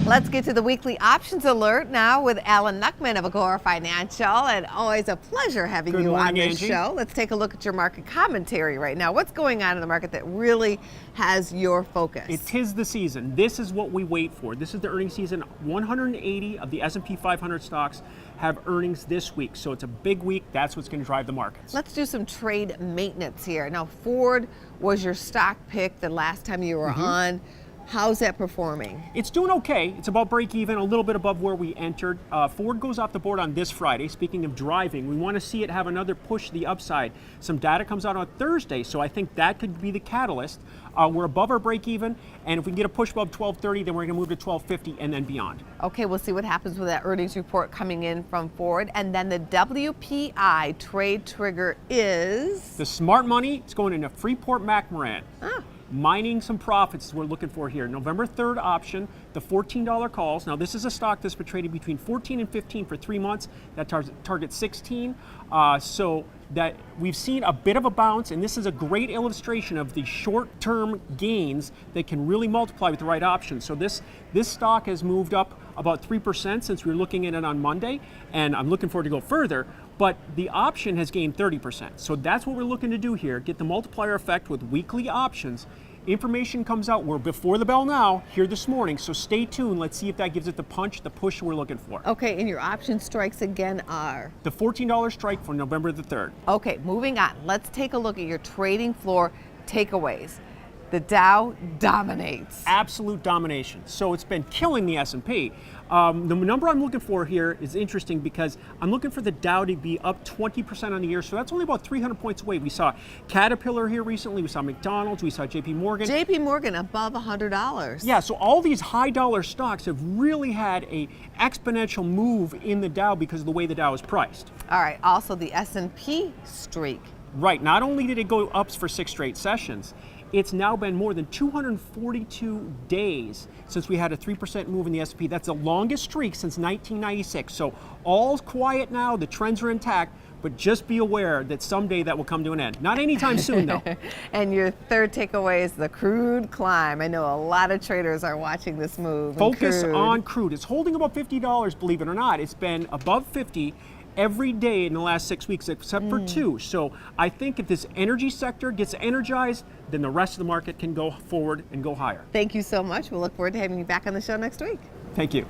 Let's get to the weekly options alert now with Alan Knuckman of Agora Financial, and always a pleasure having Good you morning, on this Angie. show. Let's take a look at your market commentary right now. What's going on in the market that really has your focus? It is the season. This is what we wait for. This is the earnings season. 180 of the S&P 500 stocks have earnings this week, so it's a big week. That's what's going to drive the markets. Let's do some trade maintenance here. Now, Ford was your stock pick the last time you were on. How's that performing? It's doing okay. It's about break even, a little bit above where we entered. Ford goes off the board on this Friday. Speaking of driving, we want to see it have another push to the upside. Some data comes out on Thursday, so I think that could be the catalyst. We're above our break even, and if we can get a push above 1230, then we're going to move to 1250 and then beyond. Okay, we'll see what happens with that earnings report coming in from Ford. And then the WPI trade trigger is? The smart money is going into Freeport-McMoRan. Mining some profits we're looking for here. November 3rd option, the $14 calls. Now this is a stock that's been trading between 14 and 15 for 3 months. That targets 16. So that we've seen a bit of a bounce, and this is a great illustration of the short-term gains that can really multiply with the right option. So this stock has moved up about 3% since we were looking at it on Monday, and I'm looking forward to go further. But the option has gained 30%. So that's what we're looking to do here, get the multiplier effect with weekly options. Information comes out, we're before the bell now, here this morning, so stay tuned. Let's see if that gives it the punch, the push we're looking for. Okay, and your option strikes again are? The $14 strike for November the 3rd. Okay, moving on. Let's take a look at your trading floor takeaways. The Dow dominates. Absolute domination. So it's been killing the S&P. The number I'm looking for here is interesting because I'm looking for the Dow to be up 20% on the year. So that's only about 300 points away. We saw Caterpillar here recently. We saw McDonald's. We saw JP Morgan. JP Morgan above $100. Yeah, so all these high dollar stocks have really had a exponential move in the Dow because of the way the Dow is priced. All right, also the S&P streak. Right, not only did it go up for 6 straight sessions, it's now been more than 242 days since we had a 3% move in the S&P. That's the longest streak since 1996. So all's quiet now, the trends are intact, but just be aware that someday that will come to an end. Not anytime soon, though. And your third takeaway is the crude climb. I know a lot of traders are watching this move. Focus on crude. It's holding about $50, believe it or not. It's been above 50 every day in the last 6 weeks, except for 2. So I think if this energy sector gets energized, then the rest of the market can go forward and go higher. Thank you so much. We'll look forward to having you back on the show next week. Thank you.